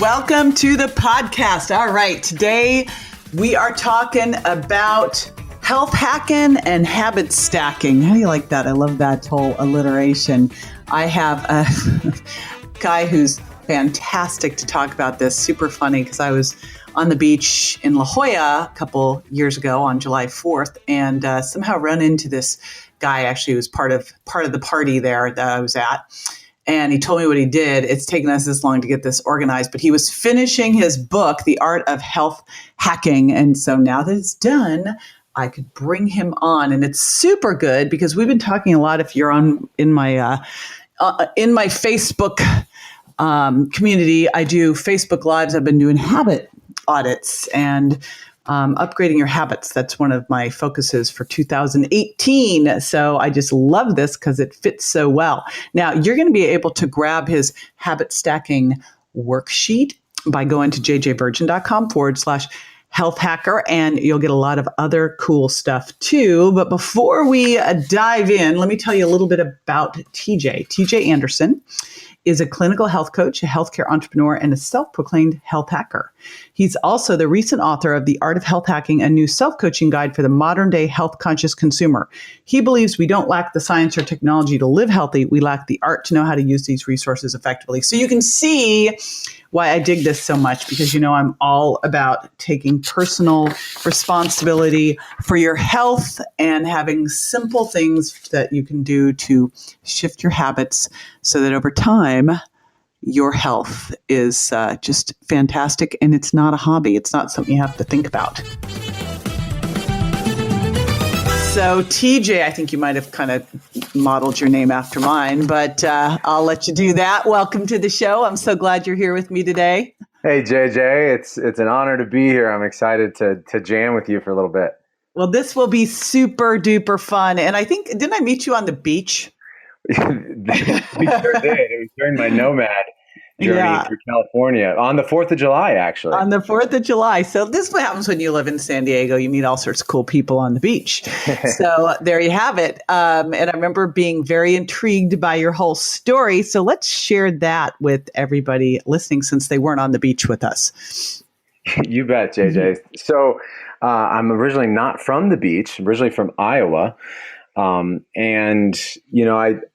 Welcome to the podcast. All right, today we are talking about health hacking and habit stacking. How do you like that? I love that whole alliteration. I have a guy who's fantastic to talk about this. Super funny because I was on the beach in La Jolla a couple years ago on July 4th and somehow run into this guy. Actually, who was part of the party there that I was at. And he told me what he did. It's taken us this long to get this organized, but he was finishing his book, The Art of Health Hacking. And so now that it's done, I could bring him on. And it's super good because we've been talking a lot. If you're in my Facebook community, I do Facebook Lives. I've been doing habit audits and upgrading your habits. That's one of my focuses for 2018. So I just love this because it fits so well. Now, you're going to be able to grab his habit stacking worksheet by going to jjvirgin.com/health hacker, and you'll get a lot of other cool stuff too. But before we dive in, let me tell you a little bit about TJ. TJ Anderson is a clinical health coach, a healthcare entrepreneur, and a self-proclaimed health hacker. He's also the recent author of The Art of Health Hacking, a new self-coaching guide for the modern-day health-conscious consumer. He believes we don't lack the science or technology to live healthy. We lack the art to know how to use these resources effectively. So you can see why I dig this so much, because, I'm all about taking personal responsibility for your health and having simple things that you can do to shift your habits so that over time, your health is just fantastic. And it's not a hobby. It's not something you have to think about. So TJ, I think you might have kind of modeled your name after mine, but I'll let you do that. Welcome to the show. I'm so glad you're here with me today. Hey, JJ, it's an honor to be here. I'm excited to jam with you for a little bit. Well, this will be super duper fun. And I think, didn't I meet you on the beach? We sure did. It was during my nomad journey through California on the 4th of July, actually. On the 4th of July. So this is what happens when you live in San Diego. You meet all sorts of cool people on the beach. So there you have it. And I remember being very intrigued by your whole story. So let's share that with everybody listening since they weren't on the beach with us. You bet, JJ. So I'm originally not from the beach, originally from Iowa.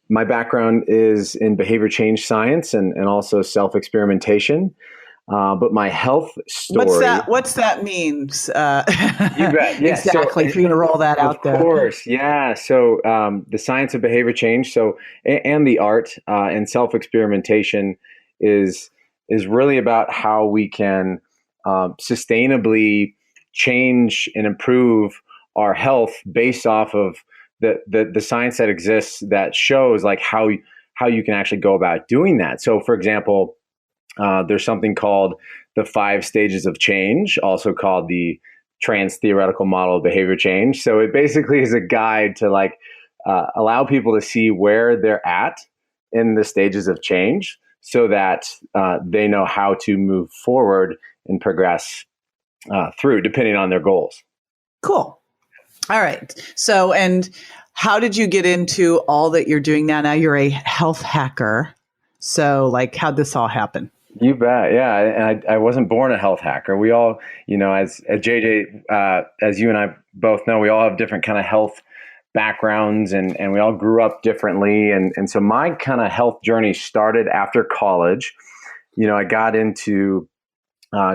My background is in behavior change science and also self-experimentation. But my health story. What's that means? You bet. Yeah. Exactly. If you're going to roll that out there. Of course. Yeah. So, the science of behavior change. So, and the art, and self-experimentation is really about how we can, sustainably change and improve our health based off of the science that exists that shows like how you can actually go about doing that. So, for example, there's something called the 5 stages of change, also called the trans-theoretical model of behavior change. So it basically is a guide to allow people to see where they're at in the stages of change so that they know how to move forward and progress through, depending on their goals. Cool. All right. So, and how did you get into all that you're doing now? Now you're a health hacker. So how'd this all happen? You bet. Yeah. And I wasn't born a health hacker. We all, as JJ, as you and I both know, we all have different kind of health backgrounds and we all grew up differently. And so my kind of health journey started after college. I got into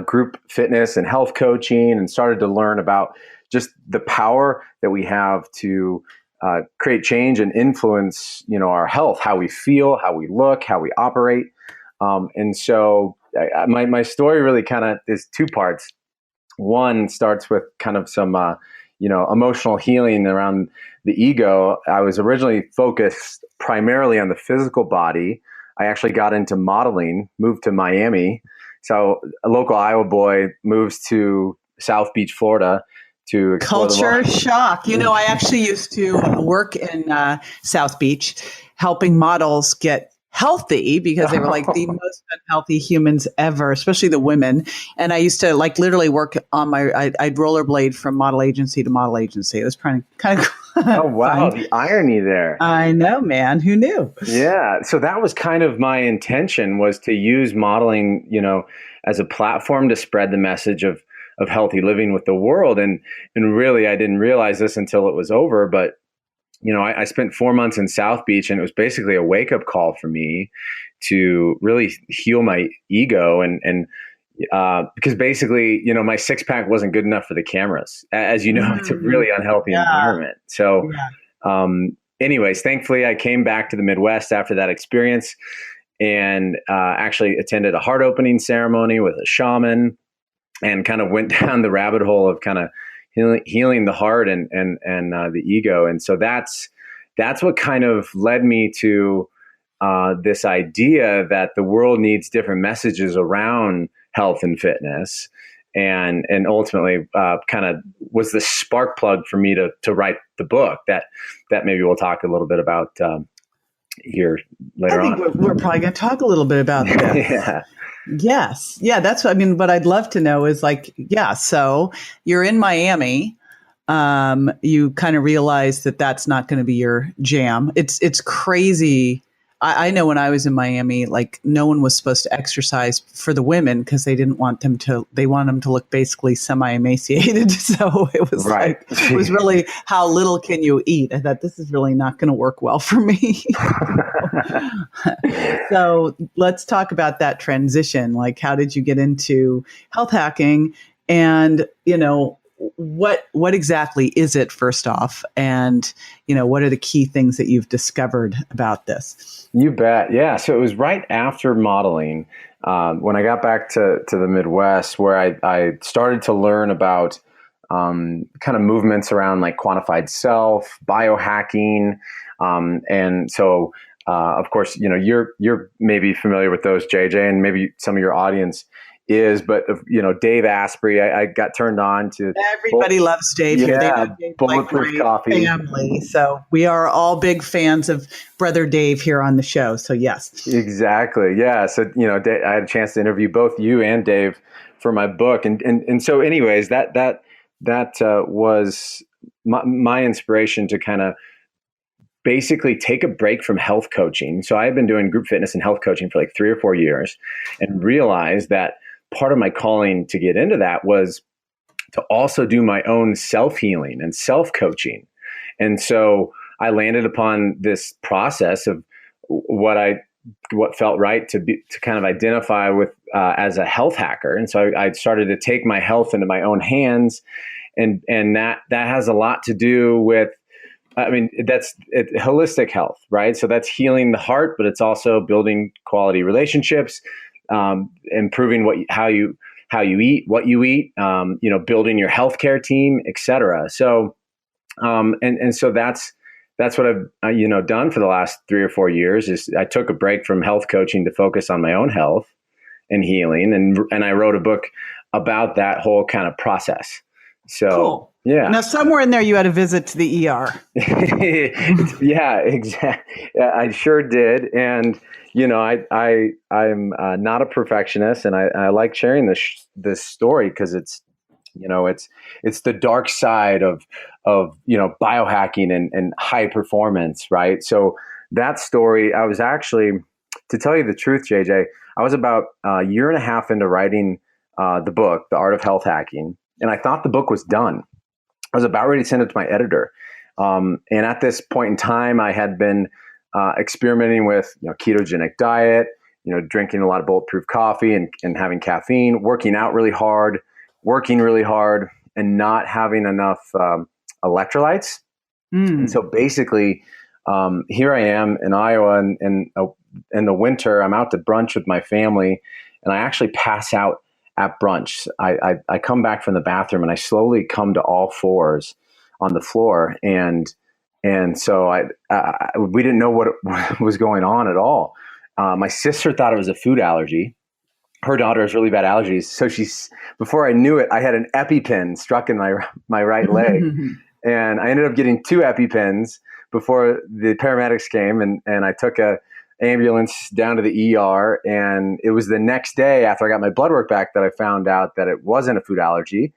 group fitness and health coaching and started to learn about just the power that we have to create change and influence, our health, how we feel, how we look, how we operate. And so my story really kind of is 2 parts. One starts with kind of some, emotional healing around the ego. I was originally focused primarily on the physical body. I actually got into modeling, moved to Miami. So a local Iowa boy moves to South Beach, Florida, to explore culture shock. I actually used to work in South Beach helping models get healthy because they were like the most unhealthy humans ever, especially the women. And I used to literally work on I'd rollerblade from model agency to model agency. It was kind of Oh, wow. Fun. The irony there. I know, man. Who knew? Yeah. So that was kind of my intention, was to use modeling, as a platform to spread the message of healthy living with the world. And really, I didn't realize this until it was over, but I spent 4 months in South Beach, and it was basically a wake up call for me to really heal my ego because basically, my six pack wasn't good enough for the cameras. As you know, it's a really unhealthy Yeah. environment. So, Yeah. anyways, thankfully, I came back to the Midwest after that experience and actually attended a heart opening ceremony with a shaman and kind of went down the rabbit hole of kind of healing the heart and the ego. And so that's what kind of led me to this idea that the world needs different messages around health and fitness, and ultimately kind of was the spark plug for me to write the book that maybe we'll talk a little bit about here later I think on. we're probably going to talk a little bit about this. Yeah. Yes. Yeah. That's what I mean. What I'd love to know is like, yeah, so you're in Miami. You kind of realize that that's not going to be your jam. It's crazy. I know when I was in Miami, like no one was supposed to exercise for the women because they want them to look basically semi-emaciated. So it was Right. it was really how little can you eat? I thought this is really not going to work well for me. So let's talk about that transition. Like, how did you get into health hacking? And, what exactly is it, first off? And, what are the key things that you've discovered about this? You bet. Yeah. So it was right after modeling when I got back to the Midwest, where I started to learn about kind of movements around like quantified self, biohacking. And so, of course, you're maybe familiar with those, JJ, and maybe some of your audience is, but Dave Asprey, I got turned on to. Everybody loves Dave here. They know Dave Bulletproof Coffee family. So we are all big fans of Brother Dave here on the show. So yes. Exactly. Yeah. So, I had a chance to interview both you and Dave for my book. And so anyways, that was my inspiration to kind of basically take a break from health coaching. So I had been doing group fitness and health coaching for like 3 or 4 years, and realized that part of my calling to get into that was to also do my own self-healing and self-coaching. And so I landed upon this process of what felt right to kind of identify with as a health hacker. And so I started to take my health into my own hands, and that has a lot to do with, that's holistic health, right? So that's healing the heart, but it's also building quality relationships, improving how you eat, what you eat, building your healthcare team, et cetera. So, and so that's what I've, done for the last 3 or 4 years. Is I took a break from health coaching to focus on my own health and healing. And I wrote a book about that whole kind of process. So, cool. Yeah. Now, somewhere in there, you had a visit to the ER. Yeah, exactly. I sure did. And, I'm not a perfectionist, and I like sharing this story because it's the dark side of biohacking and high performance, right? So that story, I was actually, to tell you the truth, JJ, I was about a year and a half into writing the book, The Art of Health Hacking, and I thought the book was done. I was about ready to send it to my editor. And at this point in time, I had been experimenting with ketogenic diet, drinking a lot of bulletproof coffee and having caffeine, working really hard, and not having enough electrolytes. And so basically, here I am in Iowa, and in the winter, I'm out to brunch with my family, and I actually pass out at brunch. I come back from the bathroom, and I slowly come to all fours on the floor, and so we didn't know what was going on at all. My sister thought it was a food allergy. Her daughter has really bad allergies, so before I knew it, I had an EpiPen stuck in my right leg, and I ended up getting 2 EpiPens before the paramedics came, and I took a ambulance down to the ER. And it was the next day after I got my blood work back that I found out that it wasn't a food allergy.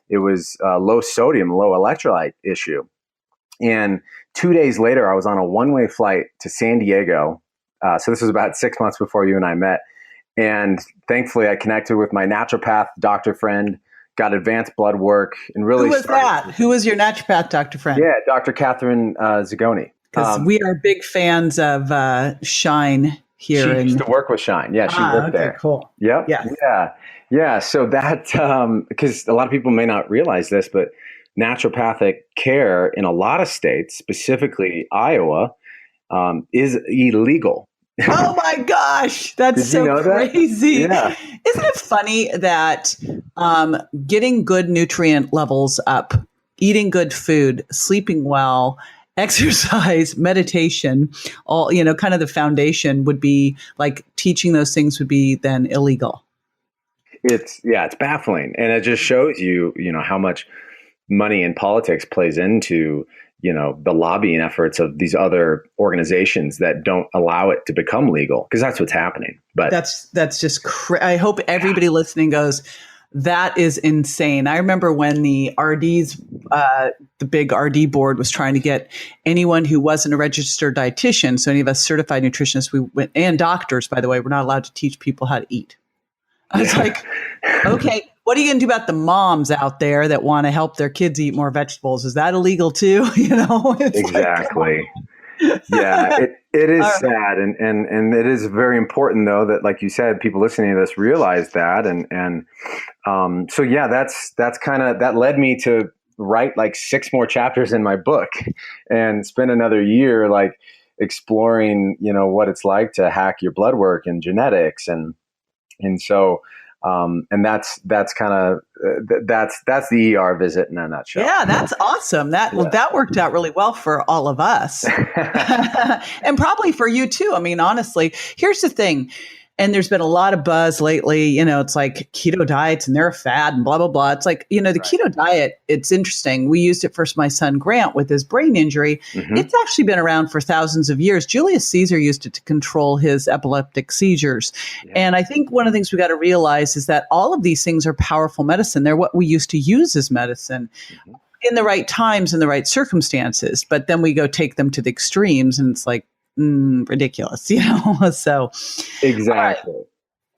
It was low sodium, low electrolyte issue. And 2 days later, I was on a one-way flight to San Diego. So this was about 6 months before you and I met. And thankfully, I connected with my naturopath doctor friend, got advanced blood work, and really Who was that? Who was your naturopath doctor friend? Yeah, Dr. Catherine Zagoni. Because we are big fans of Shine here. She used to work with Shine. Yeah, she worked there. Cool. Yep. Yes. Yeah. So that, because a lot of people may not realize this, but naturopathic care in a lot of states, specifically Iowa, is illegal. Oh my gosh, that's so crazy. Yeah. Isn't it funny that getting good nutrient levels up, eating good food, sleeping well, exercise, meditation, all, kind of the foundation would be like teaching those things would be then illegal. It's baffling. And it just shows you, how much money in politics plays into, the lobbying efforts of these other organizations that don't allow it to become legal, because that's what's happening. But that's just, I hope everybody listening goes, that is insane. I remember when the RDs, the big RD board was trying to get anyone who wasn't a registered dietitian, so any of us certified nutritionists, we went, and doctors, by the way, we're not allowed to teach people how to eat. I was like, okay, what are you going to do about the moms out there that want to help their kids eat more vegetables? Is that illegal too? Exactly. Yeah, it is sad. And it is very important though, that, like you said, people listening to this realize that. So yeah, that's kind of, that led me to write like 6 more chapters in my book and spend another year, like exploring, what it's like to hack your blood work and genetics. And so, and that's kind of, that's the ER visit in a nutshell. Yeah, that's awesome. That worked out really well for all of us and probably for you too. I mean, honestly, here's the thing. And there's been a lot of buzz lately, it's like keto diets and they're a fad and blah, blah, blah. It's like, the keto diet, it's interesting. We used it for my son, Grant, with his brain injury. Mm-hmm. It's actually been around for thousands of years. Julius Caesar used it to control his epileptic seizures. Yeah. And I think one of the things we got to realize is that all of these things are powerful medicine. They're what we used to use as medicine. Mm-hmm. In the right times, in the right circumstances. But then we go take them to the extremes and it's like, ridiculous, so exactly. Right.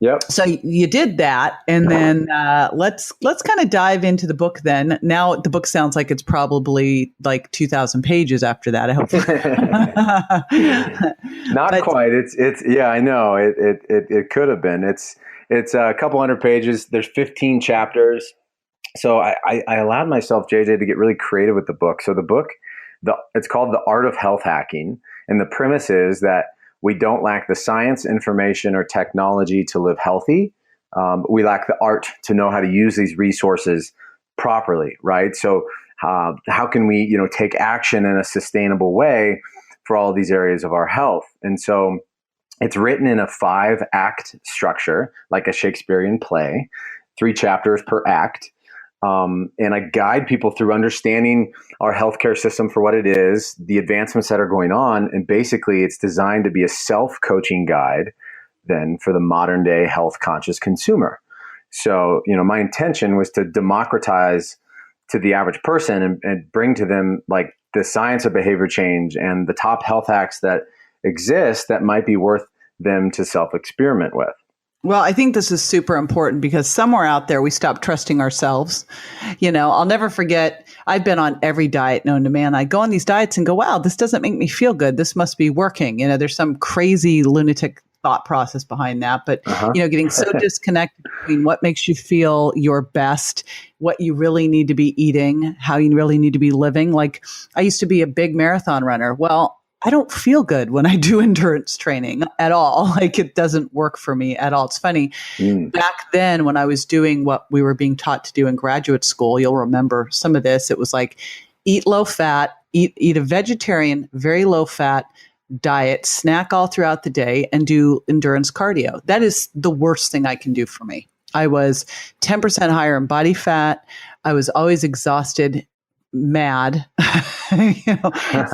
Yep. So you did that, and then let's kind of dive into the book. Then now the book sounds like it's probably like 2,000 pages after that. I hope not quite. It's yeah, I know it could have been. It's a couple hundred pages. There's 15 chapters. So I allowed myself, JJ, to get really creative with the book. So the book, it's called The Art of Health Hacking. And the premise is that we don't lack the science, information, or technology to live healthy. We lack the art to know how to use these resources properly, right? So how can we, take action in a sustainable way for all these areas of our health? And so it's written in a 5-act structure, like a Shakespearean play, 3 chapters per act. And I guide people through understanding our healthcare system for what it is, the advancements that are going on. And basically it's designed to be a self-coaching guide then for the modern day health conscious consumer. So, my intention was to democratize to the average person and bring to them like the science of behavior change and the top health hacks that exist that might be worth them to self-experiment with. Well, I think this is super important because somewhere out there, we stop trusting ourselves. I'll never forget, I've been on every diet known to man. I go on these diets and go, wow, this doesn't make me feel good. This must be working. There's some crazy lunatic thought process behind that. But, getting so disconnected between what makes you feel your best, what you really need to be eating, how you really need to be living. Like I used to be a big marathon runner. Well, I don't feel good when I do endurance training at all. Like it doesn't work for me at all. It's funny. Back then when I was doing what we were being taught to do in graduate school, you'll remember some of this. It was like eat low fat, eat a vegetarian, very low fat diet, snack all throughout the day and do endurance cardio. That is the worst thing I can do for me. I was 10% higher in body fat. I was always exhausted. mad.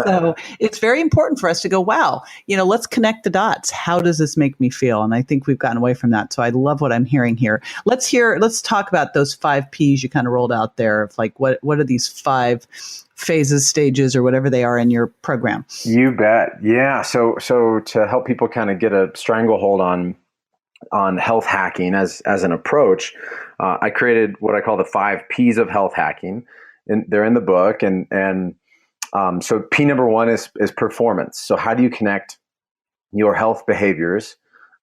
So it's very important for us to go, wow, let's connect the dots. How does this make me feel? And I think we've gotten away from that. So I love what I'm hearing here. Let's talk about those 5 P's you kind of rolled out there of like, what are these 5 phases, stages, or whatever they are in your program? You bet. Yeah. So to help people kind of get a stranglehold on health hacking as an approach, I created what I call the 5 P's of health hacking, and they're in the book. And so P number 1 is performance. So how do you connect your health behaviors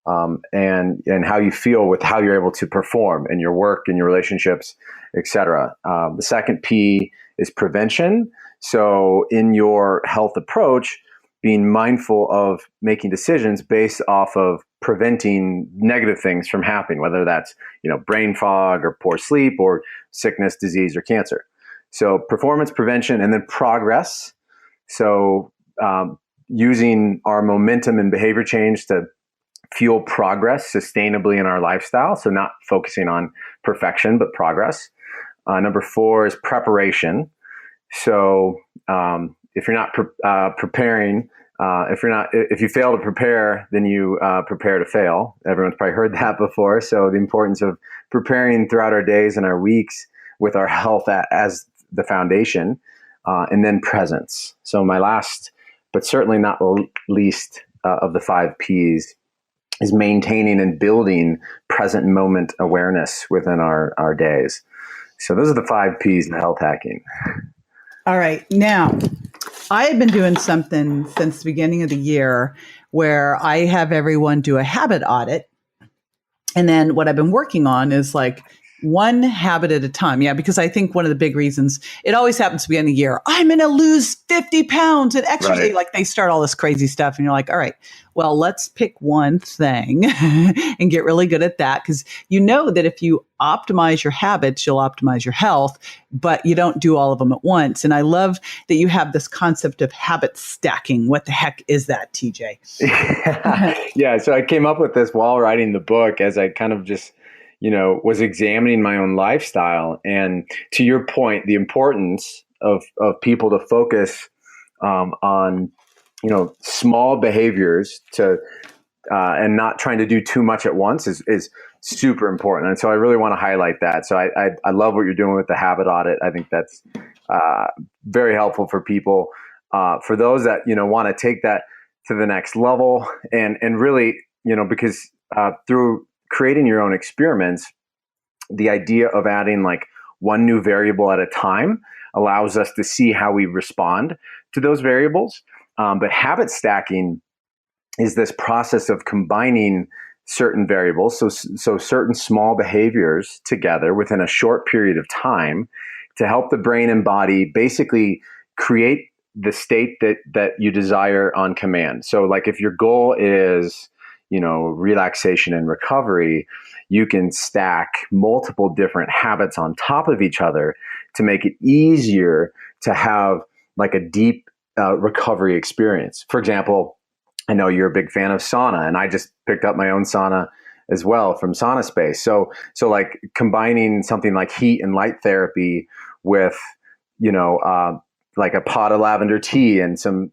and how you feel with how you're able to perform in your work, in your relationships, etc. The second P is prevention. So in your health approach, being mindful of making decisions based off of preventing negative things from happening, whether that's, brain fog or poor sleep or sickness, disease, or cancer. So performance, prevention, and then progress. So using our momentum and behavior change to fuel progress sustainably in our lifestyle. So not focusing on perfection, but progress. Number 4 is preparation. So if you're not preparing, if you fail to prepare, then you prepare to fail. Everyone's probably heard that before. So the importance of preparing throughout our days and our weeks with our health as the foundation, and then presence. So my last, but certainly not least of the 5 P's is maintaining and building present moment awareness within our days. So those are the 5 P's in health hacking. All right. Now, I have been doing something since the beginning of the year where I have everyone do a habit audit. And then what I've been working on is like one habit at a time. Yeah, because I think one of the big reasons, it always happens to be in the year, I'm going to lose 50 pounds and exercise. Right. Like they start all this crazy stuff and you're like, all right, well, let's pick one thing and get really good at that. Because you know that if you optimize your habits, you'll optimize your health, but you don't do all of them at once. And I love that you have this concept of habit stacking. What the heck is that, TJ? Yeah. So I came up with this while writing the book as I kind of just was examining my own lifestyle. And to your point, the importance of people to focus on, small behaviors and not trying to do too much at once is super important. And so I really want to highlight that. So I love what you're doing with the habit audit. I think that's very helpful for people. For those that, want to take that to the next level and really, because through creating your own experiments, the idea of adding like one new variable at a time allows us to see how we respond to those variables. But habit stacking is this process of combining certain variables, so certain small behaviors together within a short period of time to help the brain and body basically create the state that you desire on command. So like if your goal is relaxation and recovery, you can stack multiple different habits on top of each other to make it easier to have like a deep recovery experience. For example, I know you're a big fan of sauna, and I just picked up my own sauna as well from Sauna Space. So like combining something like heat and light therapy with, like a pot of lavender tea and some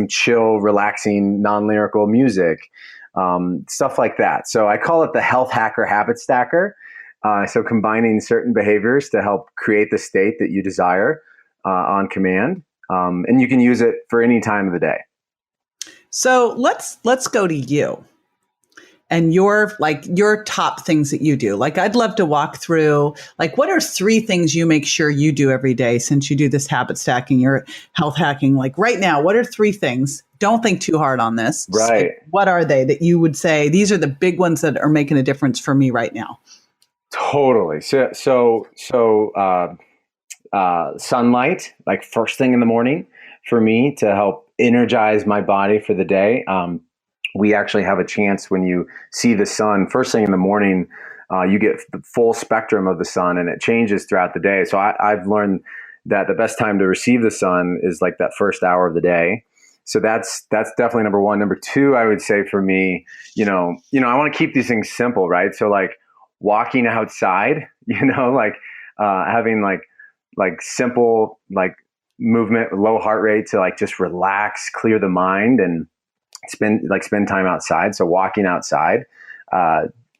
chill, relaxing, non-lyrical music, stuff like that. So I call it the health hacker habit stacker. So combining certain behaviors to help create the state that you desire on command. And you can use it for any time of the day. So let's go to you and your top things that you do. Like I'd love to walk through, like, what are 3 things you make sure you do every day since you do this habit stacking, your health hacking? Like right now, what are 3 things? Don't think too hard on this. Right. What are they that you would say, these are the big ones that are making a difference for me right now? Totally. So sunlight, like first thing in the morning for me to help energize my body for the day. We actually have a chance when you see the sun first thing in the morning, you get the full spectrum of the sun and it changes throughout the day. So I've learned that the best time to receive the sun is like that first hour of the day. So that's definitely number 1. Number 2, I would say for me, I want to keep these things simple, right? So like walking outside, like having like like simple, like movement, low heart rate to like just relax, clear the mind, and spend time outside. So walking outside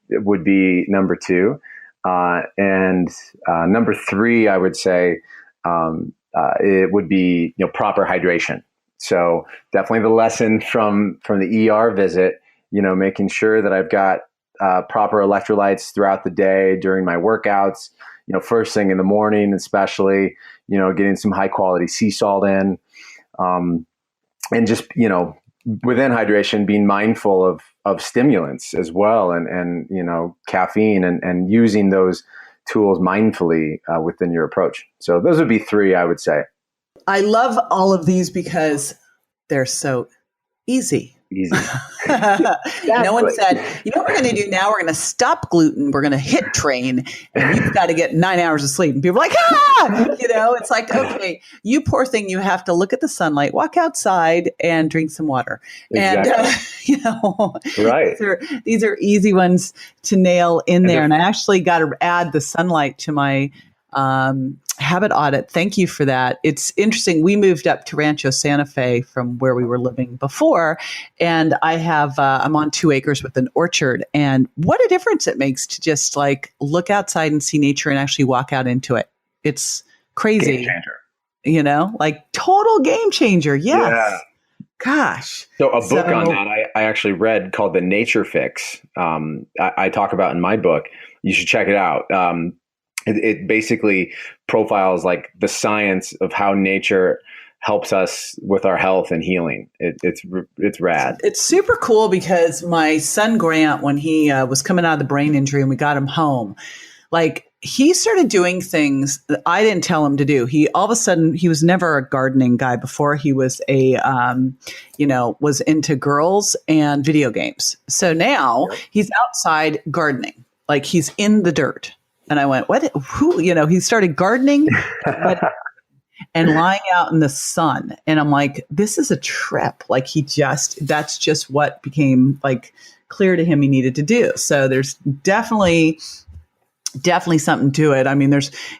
would be number two. And number three, I would say it would be proper hydration. So definitely the lesson from the ER visit, making sure that I've got proper electrolytes throughout the day during my workouts. First thing in the morning, especially, getting some high quality sea salt in, and just within hydration, being mindful of stimulants as well, and caffeine, and using those tools mindfully within your approach. So those would be three, I would say. I love all of these because they're so easy. Easy. No one said, what we're going to do now? We're going to stop gluten. We're going to hit train, and you've got to get 9 hours of sleep. And people are like, it's like, okay, you poor thing. You have to look at the sunlight, walk outside, and drink some water. Exactly. And, right. These are easy ones to nail in there. And I actually got to add the sunlight to my habit audit. Thank you for that. It's interesting. We moved up to Rancho Santa Fe from where we were living before. And I have, I'm on 2 acres with an orchard, and what a difference it makes to just like look outside and see nature and actually walk out into it. It's crazy. Game changer. Like total game changer. Yes. Yeah. Gosh. So a book on that I actually read called The Nature Fix. I talk about in my book. You should check it out. It basically profiles like the science of how nature helps us with our health and healing. It's rad. It's super cool because my son Grant, when he was coming out of the brain injury and we got him home, like he started doing things that I didn't tell him to do. He all of a sudden, he was never a gardening guy before. He was was into girls and video games. So now he's outside gardening, like he's in the dirt. And I went, what? Who? He started gardening and lying out in the sun. And I'm like, this is a trip. Like that's just what became like clear to him he needed to do. So there's definitely something to it. I mean,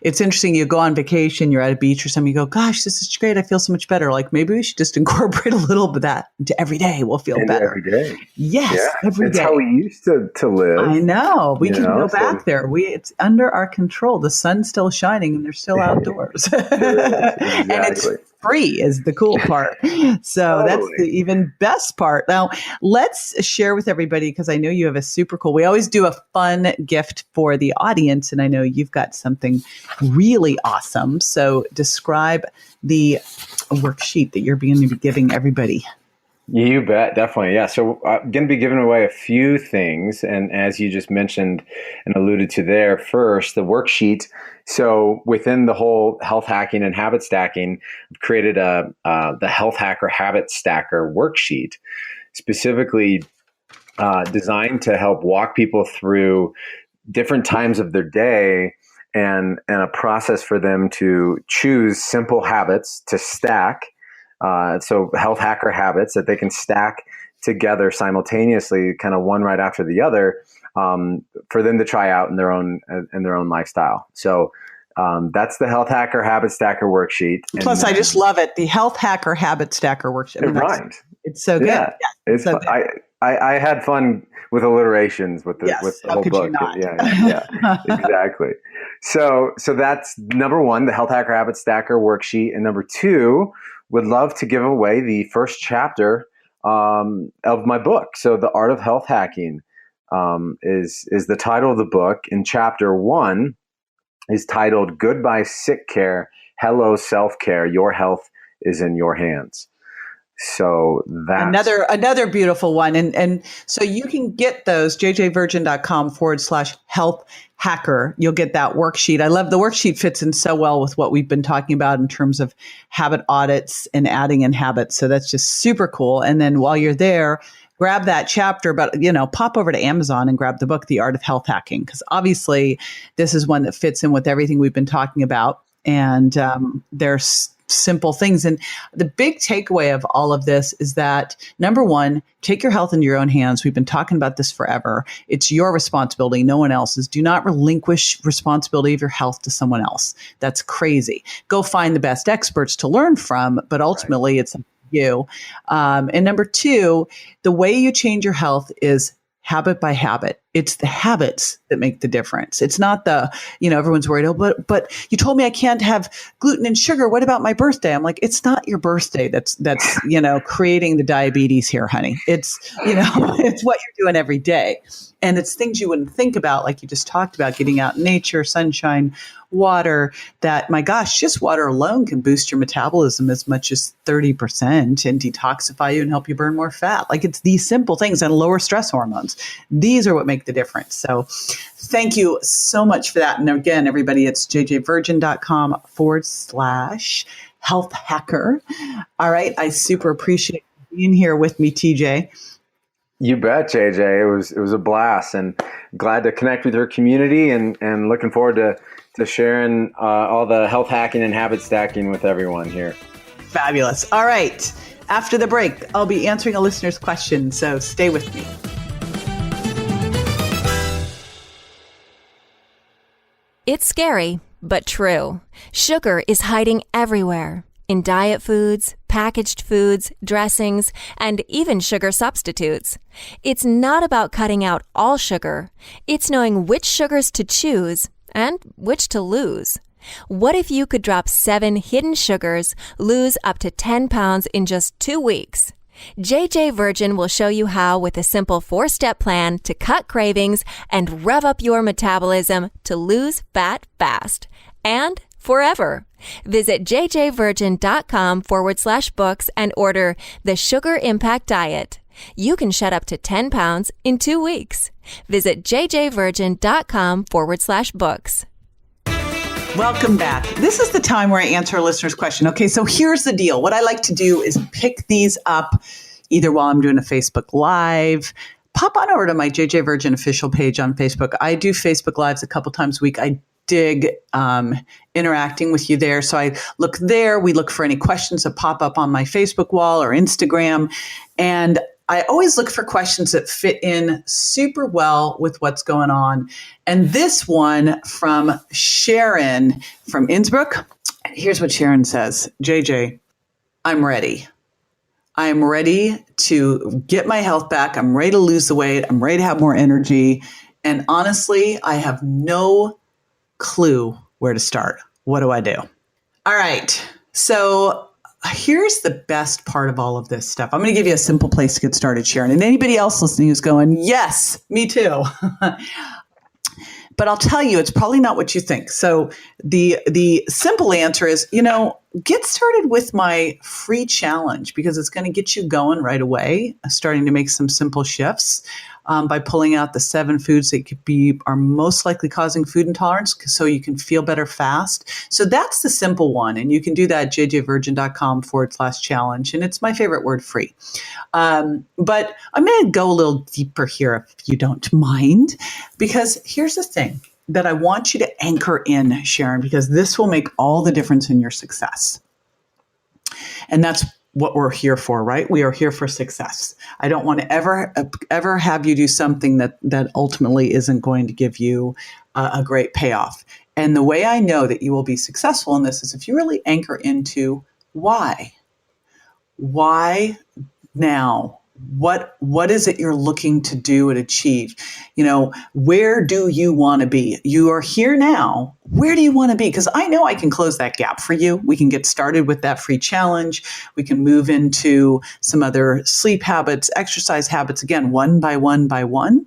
it's interesting. You go on vacation, you're at a beach or something, you go, gosh, this is great. I feel so much better. Like maybe we should just incorporate a little bit of that into every day. We'll feel better. Every day. Yes. Yeah. Every it's day. how we used to live. I know. We can go back there. It's under our control. The sun's still shining and they're still outdoors. Exactly. And it's free is the cool part. So that's the even best part. Now, let's share with everybody, because I know you have a super cool, we always do a fun gift for the audience. And I know you've got something really awesome. So describe the worksheet that you're going to be giving everybody. You bet. Definitely. Yeah. So I'm going to be giving away a few things. And as you just mentioned and alluded to there, first, the worksheet. So within the whole health hacking and habit stacking, I've created the Health Hacker Habit Stacker worksheet, specifically designed to help walk people through different times of their day and a process for them to choose simple habits to stack. So health hacker habits that they can stack together simultaneously, kind of one right after the other, for them to try out in their own lifestyle. So that's the Health Hacker Habit Stacker worksheet. Plus, I just love it. The Health Hacker Habit Stacker worksheet. It rhymes. It's so good. Yeah, it's so good. I had fun with alliterations with the whole book. Yeah, exactly. So that's number one, the Health Hacker Habit Stacker worksheet, and number two, would love to give away the first chapter of my book. So The Art of Health Hacking is the title of the book. And chapter 1 is titled Goodbye Sick Care, Hello Self-Care. Your health is in your hands. So that's another beautiful one. And so you can get those, jjvirgin.com/health hacker. You'll get that worksheet. I love the worksheet, fits in so well with what we've been talking about in terms of habit audits and adding in habits. So that's just super cool. And then while you're there, grab that chapter, but pop over to Amazon and grab the book, The Art of Health Hacking, because obviously this is one that fits in with everything we've been talking about. And there's simple things. And the big takeaway of all of this is that, number one, take your health into your own hands. We've been talking about this forever. It's your responsibility, no one else's. Do not relinquish responsibility of your health to someone else. That's crazy. Go find the best experts to learn from, but ultimately it's you. And number two, the way you change your health is habit by habit. It's the habits that make the difference. It's not everyone's worried, but you told me I can't have gluten and sugar. What about my birthday? I'm like, it's not your birthday that's creating the diabetes here, honey. It's, it's what you're doing every day. And it's things you wouldn't think about, like you just talked about, getting out in nature, sunshine, water, that, my gosh, just water alone can boost your metabolism as much as 30% and detoxify you and help you burn more fat. Like, it's these simple things, and lower stress hormones. These are what make the difference. So thank you so much for that. And again, everybody, it's jjvirgin.com/health hacker. All right. I super appreciate you being here with me, TJ. You bet, JJ. It was a blast, and glad to connect with your community, and looking forward to sharing all the health hacking and habit stacking with everyone here. Fabulous. All right. After the break, I'll be answering a listener's question, so stay with me. It's scary, but true. Sugar is hiding everywhere. In diet foods, packaged foods, dressings, and even sugar substitutes. It's not about cutting out all sugar. It's knowing which sugars to choose and which to lose. What if you could drop 7 hidden sugars, lose up to 10 pounds in just 2 weeks? JJ Virgin will show you how with a simple 4-step plan to cut cravings and rev up your metabolism to lose fat fast and forever. Visit jjvirgin.com/books and order the Sugar Impact Diet. You can shed up to 10 pounds in 2 weeks. Visit jjvirgin.com/books. Welcome back. This is the time where I answer a listener's question. Okay, so here's the deal. What I like to do is pick these up either while I'm doing a Facebook Live. Pop on over to my JJ Virgin official page on Facebook. I do Facebook Lives a couple times a week. I dig interacting with you there. So I look there. We look for any questions that pop up on my Facebook wall or Instagram. And I always look for questions that fit in super well with what's going on. And this one from Sharon from Innsbruck. Here's what Sharon says. JJ, I'm ready. I am ready to get my health back. I'm ready to lose the weight. I'm ready to have more energy. And honestly, I have no clue where to start. What do I do? All right. So here's the best part of all of this stuff. I'm going to give you a simple place to get started, Sharon. And anybody else listening who's going, yes, me too. But I'll tell you, it's probably not what you think. So the simple answer is, get started with my free challenge, because it's going to get you going right away, starting to make some simple shifts by pulling out the 7 foods that are most likely causing food intolerance, so you can feel better fast. So that's the simple one. And you can do that at jjvirgin.com/challenge. And it's my favorite word, free. But I'm going to go a little deeper here, if you don't mind, because here's the thing that I want you to anchor in, Sharon, because this will make all the difference in your success. And that's what we're here for, right? We are here for success. I don't want to ever have you do something that ultimately isn't going to give you a great payoff. And the way I know that you will be successful in this is if you really anchor into why. Why now? What is it you're looking to do and achieve? Where do you want to be? You are here now. Where do you want to be? Because I know I can close that gap for you. We can get started with that free challenge. We can move into some other sleep habits, exercise habits, again, one by one by one.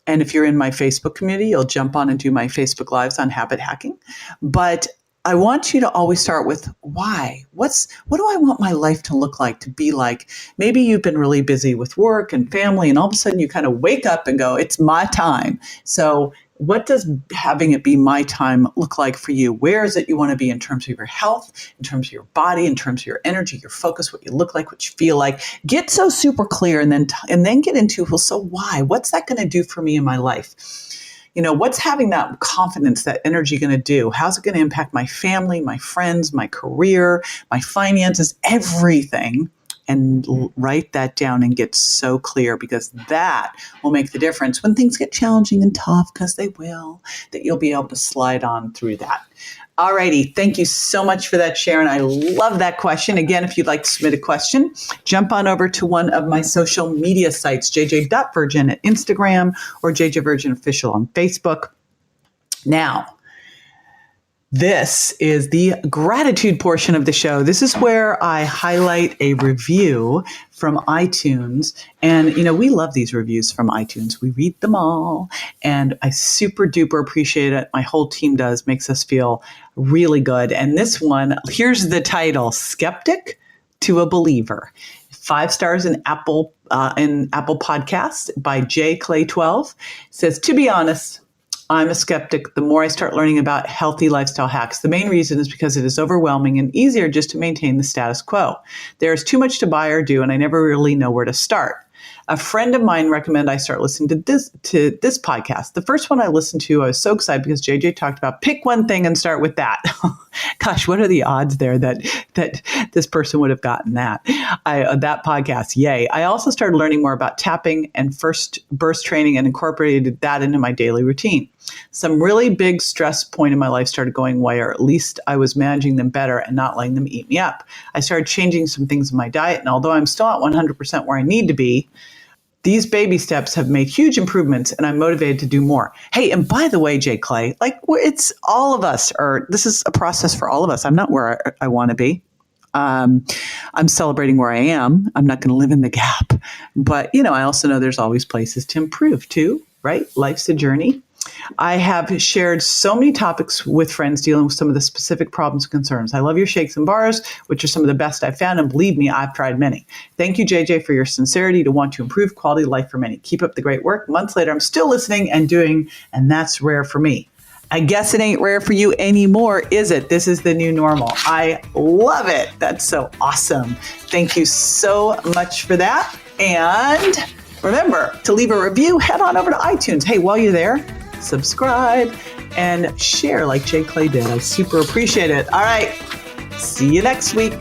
And if you're in my Facebook community, you'll jump on and do my Facebook Lives on habit hacking. But I want you to always start with why. What do I want my life to look like, to be like? Maybe you've been really busy with work and family, and all of a sudden you kind of wake up and go, it's my time. So what does having it be my time look like for you? Where is it you want to be in terms of your health, in terms of your body, in terms of your energy, your focus, what you look like, what you feel like? Get so super clear, and then get into, well, so why? What's that going to do for me in my life? What's having that confidence, that energy going to do? How's it going to impact my family, my friends, my career, my finances, everything? And write that down and get so clear, because that will make the difference when things get challenging and tough, because they will, that you'll be able to slide on through that. Alrighty, thank you so much for that, Sharon. I love that question. Again, if you'd like to submit a question, jump on over to one of my social media sites, jj.virgin at Instagram or jjvirginofficial on Facebook. Now, this is the gratitude portion of the show. This is where I highlight a review from iTunes. And, we love these reviews from iTunes. We read them all. And I super duper appreciate it. My whole team does. Makes us feel really good. And this one, here's the title, Skeptic to a Believer. 5 stars in Apple Podcasts by J Clay 12. It says, to be honest, I'm a skeptic the more I start learning about healthy lifestyle hacks. The main reason is because it is overwhelming and easier just to maintain the status quo. There is too much to buy or do, and I never really know where to start. A friend of mine recommended I start listening to this podcast. The first one I listened to, I was so excited because JJ talked about pick one thing and start with that. Gosh, what are the odds there that this person would have gotten that? That podcast, yay. I also started learning more about tapping and first burst training and incorporated that into my daily routine. Some really big stress point in my life started going away, or at least I was managing them better and not letting them eat me up. I started changing some things in my diet, and although I'm still not 100% where I need to be, these baby steps have made huge improvements, and I'm motivated to do more. Hey, and by the way, Jay Clay, it's all of us, or this is a process for all of us. I'm not where I want to be. I'm celebrating where I am. I'm not going to live in the gap. But, I also know there's always places to improve too, right? Life's a journey. I have shared so many topics with friends dealing with some of the specific problems and concerns. I love your shakes and bars, which are some of the best I've found, and believe me, I've tried many. Thank you, JJ, for your sincerity to want to improve quality of life for many. Keep up the great work. Months later, I'm still listening and doing, and that's rare for me. I guess it ain't rare for you anymore, is it? This is the new normal. I love it. That's so awesome. Thank you so much for that. And remember to leave a review, head on over to iTunes. Hey, while you're there, subscribe and share like Jay Clay did. I super appreciate it. All right. See you next week.